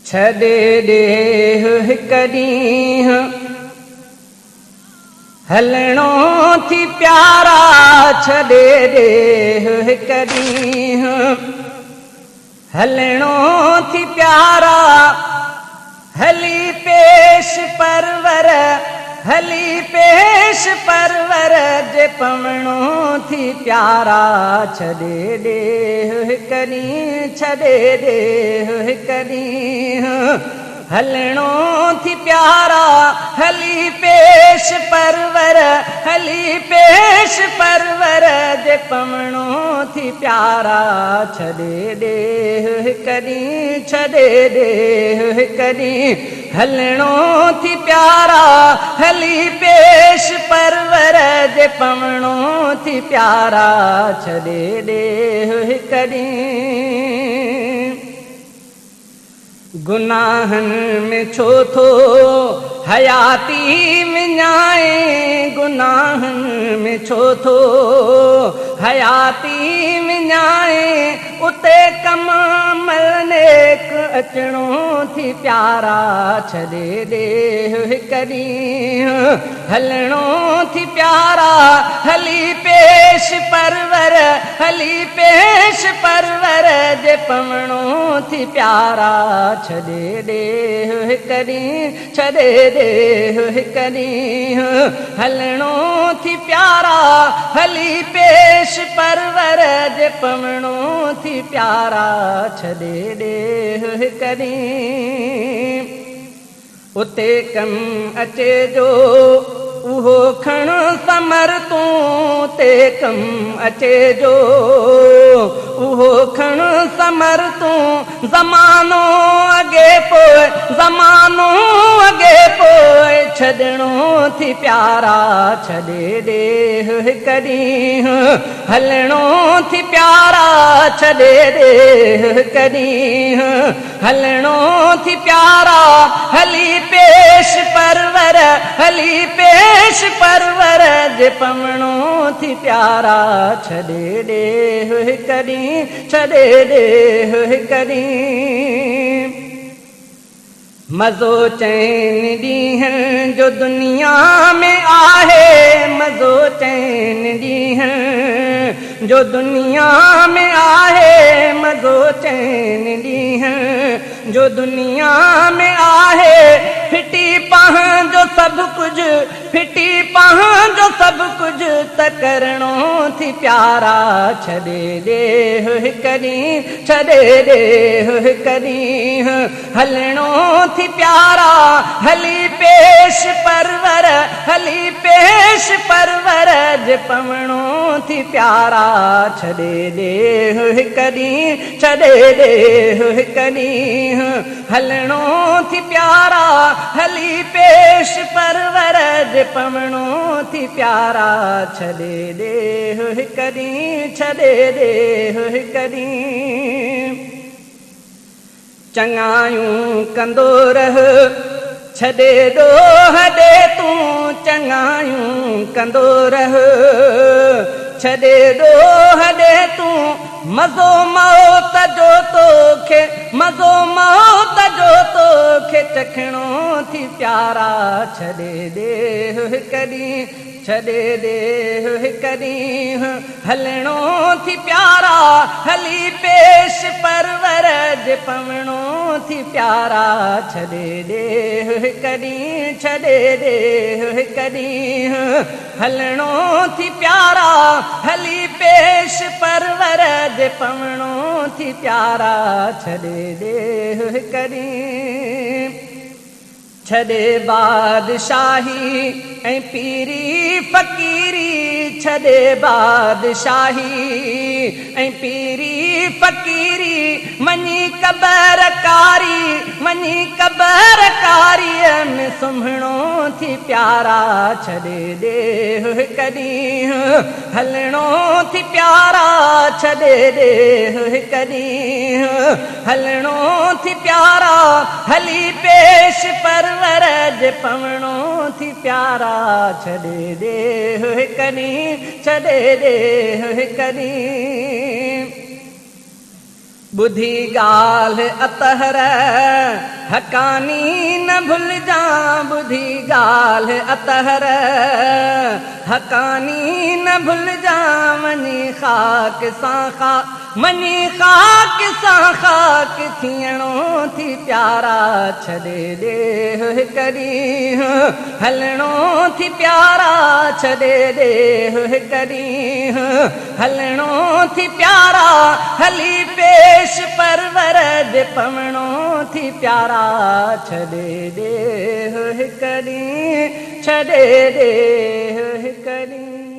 छॾे ॾे हिकु ॾींहुं हलणो थी प्यारा, छॾे ॾे हिकु ॾींहुं हलणो थी प्यारा, हली पेश परवर, हली पेश परवर जे पवणो थी प्यारा, छॾे ॾे हिकु ॾींहुं, छॾे ॾे हिकु ॾींहुं हलणो थी प्यारा, हली पेश परवर, हली पेश परवर जे पवणो थी प्यारा, छॾे ॾे हिकु ॾींहुं, छॾे ॾे हिकु ॾींहुं हलणो थी प्यारा, हली पेश परवर जे पवणो थी प्यारा, छॾे ॾे हिकु ॾींहुं। गुनाहनि में छो थो हयाती विञाए, गुनाहनि में छो थो हयाती विञाए, उते कम अमल नेक अचणो थी प्यारा, छॾे ॾे हिकु ॾींहुं हलणो थी प्यारा, हली पेश परवर, हली पेश परवर जे पवणो थी प्यारा, छॾे ॾे हिकु ॾींहुं, छॾे ॾे हिकु ॾींहुं हलणो थी प्यारा, हली पेश परवर जे पवणो थी प्यारा, छॾे ॾे हिकु ॾींहुं। उते कम अचे जो उहो खण समर तूं, ते कम अचे जो उहो खण समर तूं, ज़मानो अॻे पोइ, ज़मानो अॻे पोइ छॾणो थी प्यारा, छॾे ॾे हिकु ॾींहुं हलणो थी प्यारा, छॾे ॾे हिकु ॾींहुं हलणो थी प्यारा, हली पेश परवर, हली पेश परवर जे पवणो थी प्यारा, छॾे ॾे हिकु ॾींहुं, छॾे ॾे हिकु ॾींहुं। मज़ो चैन ॾींहं जो दुनिया में आहे, मज़ो चैन ॾींहं जो दुनिया में आहे, मज़ो चैन ॾींहं जो दुनिया में आहे, फिटी पाह जो सभु कुझु, फिटी पाह जो सभु कुझु त करणो थी प्यारा, छॾे ॾे हिकु ॾींहुं, छॾे ॾे हिकु ॾींहुं हलणो थी प्यारा, हली पेश परवर, हली पेश परवर जे पवणो थी प्यारा, छॾे ॾे हिकु ॾींहुं, छॾे ॾे हिकु ॾींहुं हलणो थी प्यारा, हली पेश परवर जे पवणो थी प्यारा, छॾे ॾे हिकु ॾींहुं, छॾे ॾे हिकु ॾींहुं। चङायूं कंदो रह, छॾे ॾोह ॾे तूं, चङायूं कंदो रह, छॾे ॾोह ॾे तूं, मज़ो मौत जो तोखे, मज़ो मौत जो तोखे चखणो थी प्यारा, छॾे ॾे हिकु ॾींहुं, छॾे ॾे हिकु ॾींहुं हलणो थी प्यारा, हली पेश परवर जे पवणो थी प्यारा, छॾे ॾे हिकु ॾींहुं, छॾे ॾे हिकु ॾींहुं हलणो थी प्यारा, हली पेश परवर जे पवणो थी प्यारा, छॾे ॾे हिकु ॾींहुं। छॾे बादशाही ऐं पीरी फ़क़ीरी, छॾे बादशाही ऐं पीरी फ़क़ीरी, मञी क़बर कारी, मञी क़बर कारीअ में सुम्हणो थी प्यारा, छॾे ॾे हिकु ॾींहुं हलणो थी प्यारा, छॾे ॾे हिकु ॾींहुं हलणो थी प्यारा, हली पेश परवर जे पवणो थी प्यारा, छॾे ॾे हिकु ॾींहुं, छॾे ॾे हिकु ॾींहुं। बुधी गाल अतहर हकानी न भूल जा, बुधी गाल अतहर हकानी न भूल जा, मनी खाक सां खाक, मनी खाक सां खाक थियणो थी प्यारा, छॾे ॾे कॾहिं हलणो थी प्यारा, छॾे ॾे कॾहिं हलणो थी प्यारा, हली पेश परवर दे पवणो थी प्यारा, छॾे ॾे कॾहिं, छॾे ॾे कॾहिं।